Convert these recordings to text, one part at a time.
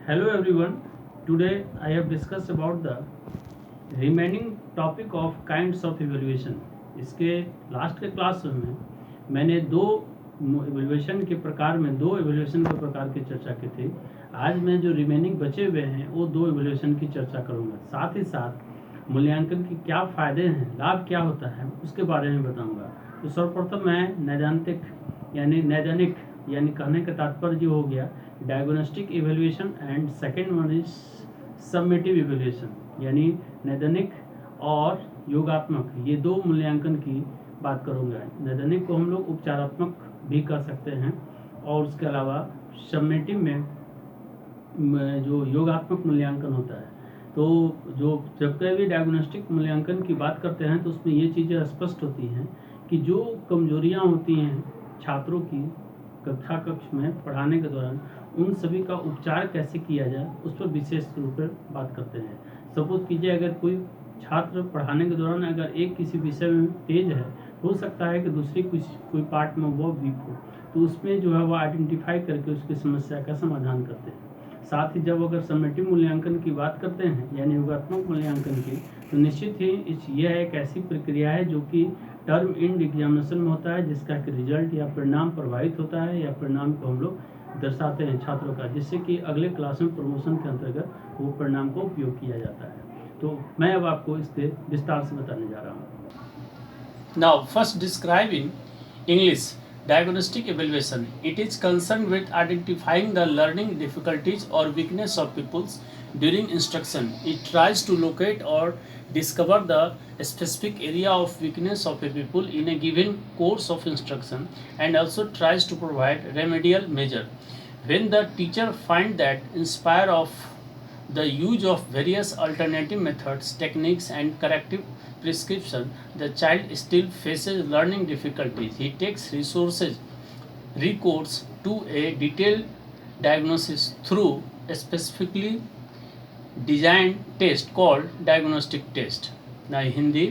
Hello everyone. Today I have discussed about the remaining topic of kinds of evaluation. इसके last के class में मैंने दो evaluation के प्रकार में दो एवेल्यूशन के प्रकार की चर्चा की थी। आज मैं जो रिमेनिंग बचे हुए हैं वो दो एवेल्यूशन की चर्चा करूंगा। साथ ही साथ मूल्यांकन के क्या फ़ायदे हैं, लाभ क्या होता है, उसके बारे में बताऊंगा। तो सर्वप्रथम मैं नैदानिक यानी कहने का तात्पर्य हो गया diagnostic evaluation and second one is summative evaluation यानी नैदानिक और योगात्मक, ये दो मूल्यांकन की बात करूँगा। नैदानिक को हम लोग उपचारात्मक भी कर सकते हैं और उसके अलावा समेटिव में जो योगात्मक मूल्यांकन होता है। तो जब कभी भी डायग्नोस्टिक मूल्यांकन की बात करते हैं तो उसमें ये चीज़ें स्पष्ट होती हैं कि जो कमजोरियाँ होती हैं छात्रों की कक्ष में पढ़ाने के दौरान, उन सभी का उपचार कैसे किया जाए उस पर विशेष रूप से बात करते हैं। सपोज कीजिए अगर कोई छात्र पढ़ाने के दौरान अगर एक किसी विषय में तेज है, हो सकता है कि दूसरी कोई पार्ट में वो वीक हो, तो उसमें जो है वो आइडेंटिफाई करके उसकी समस्या का समाधान करते हैं। साथ ही जब अगर समेटिव मूल्यांकन की बात करते हैं यानी योगात्मक मूल्यांकन की, तो निश्चित ही यह एक ऐसी प्रक्रिया है जो कि टर्म एंड एग्जामिनेशन में होता है, जिसका कि रिजल्ट या परिणाम प्रभावित होता है या परिणाम को हम लोग दर्शाते हैं छात्रों का, जिससे कि अगले क्लास में प्रमोशन के अंतर्गत वो परिणाम का उपयोग किया जाता है। तो मैं अब आपको इसके विस्तार से बताने जा रहा हूँ। Now, first describing English diagnostic evaluation. It is concerned with identifying the learning difficulties or weakness of pupils during instruction. It tries to locate or discover the specific area of weakness of a pupil in a given course of instruction and also tries to provide remedial measure. When the teacher finds that in spite of the use of various alternative methods, techniques and corrective prescription, the child still faces learning difficulties, he takes recourse to a detailed diagnosis through a specifically designed test called diagnostic test. नई हिंदी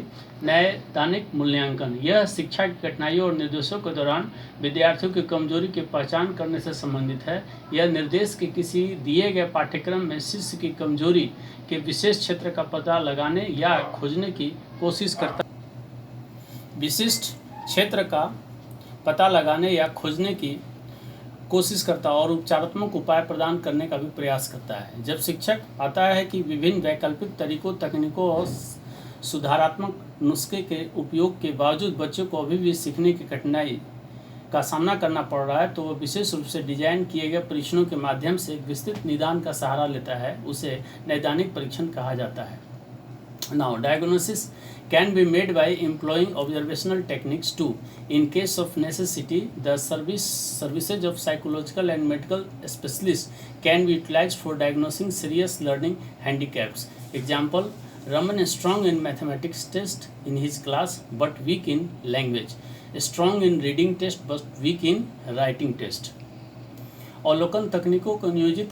नैदानिक मूल्यांकन यह शिक्षा की कठिनाइयों और निर्देशों के दौरान विद्यार्थियों की कमजोरी की पहचान करने से संबंधित है। यह निर्देश के किसी दिए गए पाठ्यक्रम में शिष्य की कमजोरी के विशेष क्षेत्र का पता लगाने या खोजने की कोशिश करता विशिष्ट क्षेत्र का पता लगाने या खोजने की कोशिश करता और उपचारात्मक उपाय प्रदान करने का भी प्रयास करता है। जब शिक्षक पाता है कि विभिन्न वैकल्पिक तरीकों, तकनीकों और सुधारात्मक नुस्खे के उपयोग के बावजूद बच्चों को अभी भी सीखने की कठिनाई का सामना करना पड़ रहा है, तो वह विशेष रूप से डिजाइन किए गए परीक्षणों के माध्यम से विस्तृत निदान का सहारा लेता है। उसे नैदानिक परीक्षण कहा जाता है। Now, diagnosis can be made by employing observational techniques too. In case of necessity, the services of psychological and medical specialists can be utilized for diagnosing serious learning handicaps. Example, Raman is strong in mathematics test in his class but weak in language. Strong in reading test but weak in writing test. अवलोकन तकनीकों को नियोजित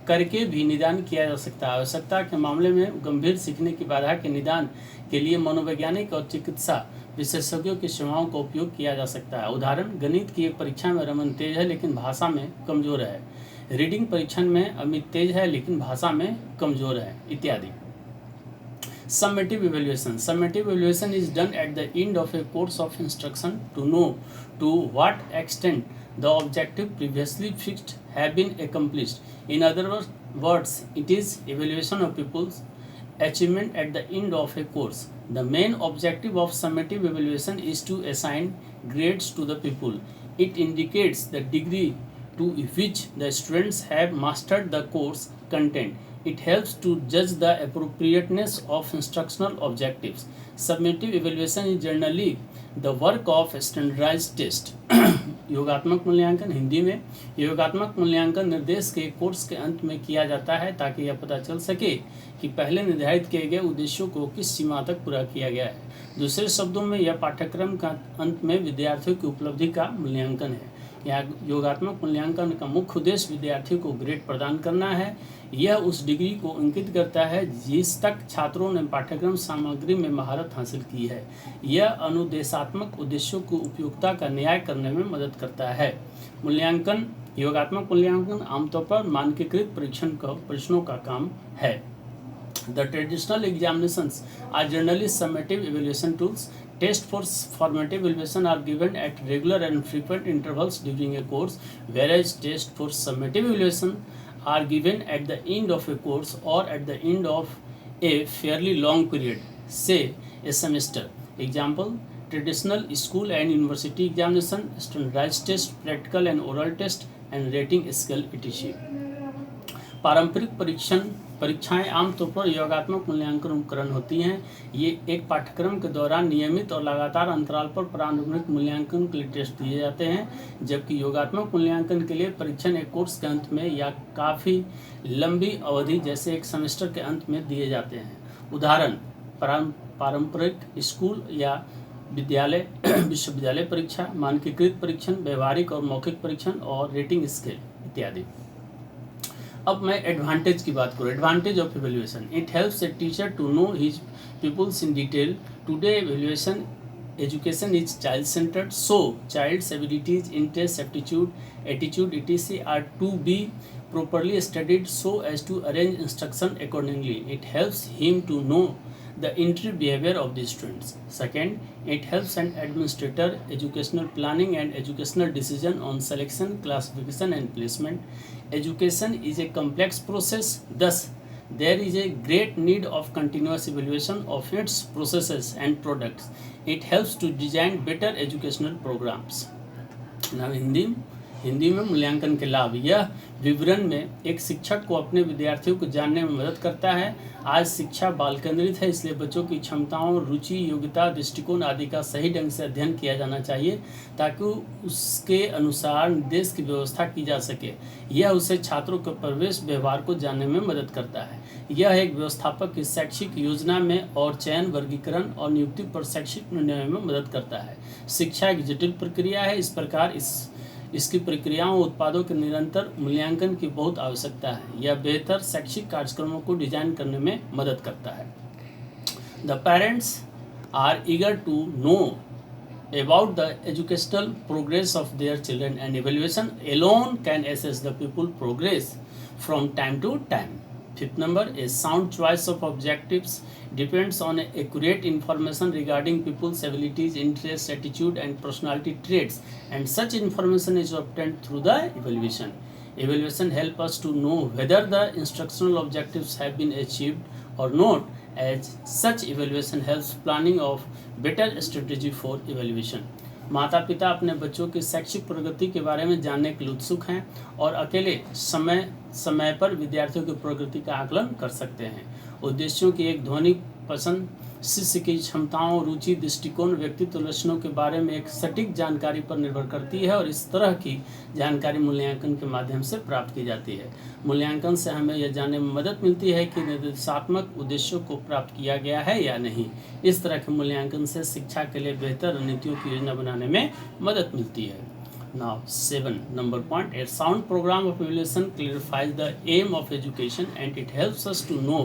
करके भी निदान किया जा सकता है। आवश्यकता के मामले में गंभीर सीखने की बाधा के निदान के लिए मनोवैज्ञानिक और चिकित्सा विशेषज्ञों की सेवाओं का उपयोग किया जा सकता है। उदाहरण, गणित की एक परीक्षा में रमन तेज है लेकिन भाषा में कमजोर है। रीडिंग परीक्षण में अमित तेज है लेकिन भाषा में कमजोर है, इत्यादि। Summative evaluation. Summative evaluation is done at the end of a course of instruction to know to what extent the objective previously fixed have been accomplished. In other words, it is evaluation of pupils' achievement at the end of a course. The main objective of summative evaluation is to assign grades to the pupil. It indicates the degree to which the students have mastered the course content. It helps to judge the appropriateness of instructional objectives. Summative evaluation is generally the work of standardized test. योगात्मक मूल्यांकन हिंदी में योगात्मक मूल्यांकन निर्देश के course के अंत में किया जाता है ताकि यह पता चल सके कि पहले निर्धारित किए गए उद्देश्यों को किस सीमा तक पूरा किया गया है। दूसरे शब्दों में यह पाठ्यक्रम का अंत में विद्यार्थियों की उपलब्धि का मूल्यांकन है। यहाँ योगात्मक मूल्यांकन का मुख्य उद्देश्य विद्यार्थियों को ग्रेड प्रदान करना है। यह उस डिग्री को इंगित करता है जिस तक छात्रों ने पाठ्यक्रम सामग्री में महारत हासिल की है। यह अनुदेशात्मक उद्देश्यों की उपयुक्तता का न्याय करने में मदद करता है। मूल्यांकन योगात्मक मूल्यांकन आमतौर पर मानकीकृत प्रश्नों का काम है। The traditional examinations are generally summative evaluation tools. Tests for formative evaluation are given at regular and frequent intervals during a course, whereas tests for summative evaluation are given at the end of a course or at the end of a fairly long period, say a semester. Example: traditional school and university examination, standardized test, practical and oral test, and rating scale etc. पारंपरिक परीक्षाएं आमतौर पर योगात्मक मूल्यांकन उपकरण होती हैं। ये एक पाठ्यक्रम के दौरान नियमित और लगातार अंतराल पर प्रारंभिक मूल्यांकन के लिए टेस्ट दिए जाते हैं, जबकि योगात्मक मूल्यांकन के लिए परीक्षण एक कोर्स के अंत में या काफ़ी लंबी अवधि जैसे एक सेमेस्टर के अंत में दिए जाते हैं। उदाहरण: पारंपरिक स्कूल या विश्वविद्यालय परीक्षा, मानकीकृत परीक्षण, व्यवहारिक और मौखिक परीक्षण और रेटिंग स्केल इत्यादि। अब मैं एडवांटेज की बात करूँ। Advantage of evaluation: it helps a teacher to know his pupils in detail. Today evaluation education is child centered, so child's abilities, interests, attitude etc are to be properly studied so as to arrange instruction accordingly. It helps him to know the entry behavior of the students. Second, it helps an administrator educational planning and educational decision on selection, classification and placement. Education is a complex process, thus there is a great need of continuous evaluation of its processes and products. It helps to design better educational programs. Now Hindi में मूल्यांकन के लाभ: यह विवरण में एक शिक्षक को अपने विद्यार्थियों को जानने में मदद करता है। आज शिक्षा बाल केंद्रित है, इसलिए बच्चों की क्षमताओं, रुचि, योग्यता, दृष्टिकोण आदि का सही ढंग से अध्ययन किया जाना चाहिए ताकि उसके अनुसार निर्देश की व्यवस्था की जा सके। यह उसे छात्रों के प्रवेश व्यवहार को जानने में मदद करता है। यह एक व्यवस्थापक की शैक्षिक योजना में और चयन, वर्गीकरण और नियुक्ति पर शैक्षिक निर्णयों में मदद करता है। शिक्षा एक जटिल प्रक्रिया है, इस प्रकार इसकी प्रक्रियाओं और उत्पादों के निरंतर मूल्यांकन की बहुत आवश्यकता है। यह बेहतर शैक्षिक कार्यक्रमों को डिजाइन करने में मदद करता है। The parents are eager to know about the educational progress of their children, and evaluation alone can assess the pupil progress from time to time. Fifth number, a sound choice of objectives depends on accurate information regarding people's abilities, interests, attitude and personality traits, and such information is obtained through the evaluation. Evaluation helps us to know whether the instructional objectives have been achieved or not. As such, evaluation helps planning of better strategy for evaluation. माता पिता अपने बच्चों की शैक्षिक प्रगति के बारे में जानने के लिए उत्सुक हैं और अकेले समय पर विद्यार्थियों की प्रगति का आकलन कर सकते हैं। उद्देश्यों की एक ध्वनिक पसंद, शिष्य की क्षमताओं, रुचि, दृष्टिकोण, व्यक्तित्व लक्षणों के बारे में एक सटीक जानकारी पर निर्भर करती है और इस तरह की जानकारी मूल्यांकन के माध्यम से प्राप्त की जाती है। मूल्यांकन से हमें यह जानने में मदद मिलती है कि निर्देशात्मक उद्देश्यों को प्राप्त किया गया है या नहीं। इस तरह के मूल्यांकन से शिक्षा के लिए बेहतर रणनीतियों की योजना बनाने में मदद मिलती है। Now 7 number point, a sound program of evaluation clarifies the aim of education and it helps us to know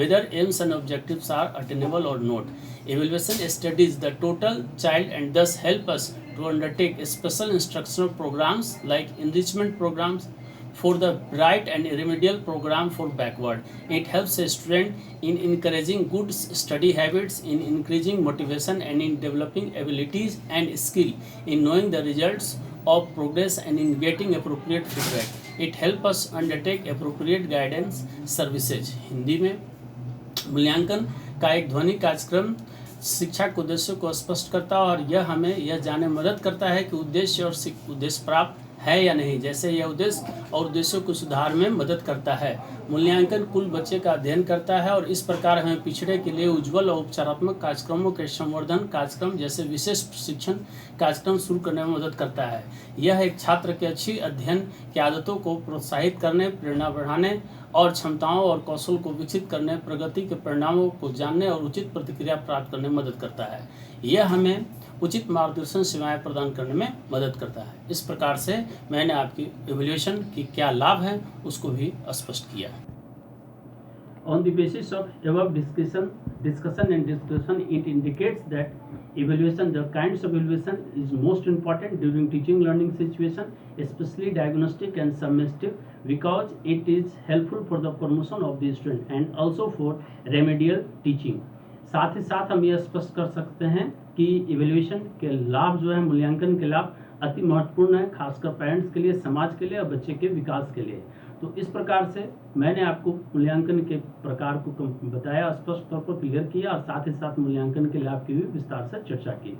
whether aims and objectives are attainable or not. Evaluation studies the total child and thus help us to undertake special instructional programs like enrichment programs for the bright and remedial program for backward. It helps a student in encouraging good study habits, in increasing motivation and in developing abilities and skill, in knowing the results of progress and in getting appropriate feedback. It helps us undertake appropriate guidance services. Hindi में मूल्यांकन का एक ध्वनिक कार्यक्रम शिक्षा के उद्देश्यों को स्पष्ट करता है और यह हमें यह जानने में मदद करता है कि उद्देश्य और उद्देश्य प्राप्त है या नहीं, जैसे यह उद्देश्य और उद्देश्यों को सुधार में मदद करता है। मूल्यांकन कुल बच्चे का अध्ययन करता है और इस प्रकार हमें पिछड़े के लिए उज्ज्वल और उपचारात्मक कार्यक्रमों के संवर्धन कार्यक्रम जैसे विशेष प्रशिक्षण कार्यक्रम शुरू करने में मदद करता है। यह एक छात्र के अच्छी अध्ययन की आदतों को प्रोत्साहित करने, प्रेरणा बढ़ाने और क्षमताओं और कौशल को विकसित करने, प्रगति के परिणामों को जानने और उचित प्रतिक्रिया प्राप्त करने में मदद करता है। यह हमें उचित मार्गदर्शन सेवाएं प्रदान करने में मदद करता है। इस प्रकार से मैंने आपकी इवैल्यूएशन की क्या लाभ हैं उसको भी स्पष्ट किया। On the basis of above discussion and discussion, it indicates that evaluation, the kinds of evaluation is most important during teaching learning situation, especially diagnostic and summative, because it is helpful for the promotion of the student and also for remedial teaching. साथ ही साथ हम यह स्पष्ट कर सकते हैं कि evaluation के लाभ जो है, मूल्यांकन के लाभ अति महत्वपूर्ण है, खासकर पेरेंट्स के लिए, समाज के लिए और बच्चे के विकास के लिए। तो इस प्रकार से मैंने आपको मूल्यांकन के प्रकार को बताया, स्पष्ट तौर पर क्लियर किया और साथ ही साथ मूल्यांकन के लाभ की भी विस्तार से चर्चा की।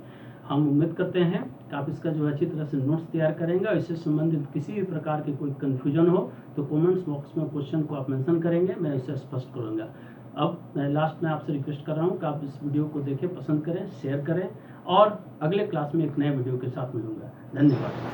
हम उम्मीद करते हैं कि आप इसका जो अच्छी तरह से नोट्स तैयार करेंगे और इससे संबंधित किसी भी प्रकार की कोई कन्फ्यूजन हो तो कमेंट्स बॉक्स में क्वेश्चन को आप मेंशन करेंगे, मैं इसे स्पष्ट करूँगा। अब मैं लास्ट में आपसे रिक्वेस्ट कर रहा हूँ कि आप इस वीडियो को देखें, पसंद करें, शेयर करें और अगले क्लास में एक नए वीडियो के साथ मिलूंगा। धन्यवाद।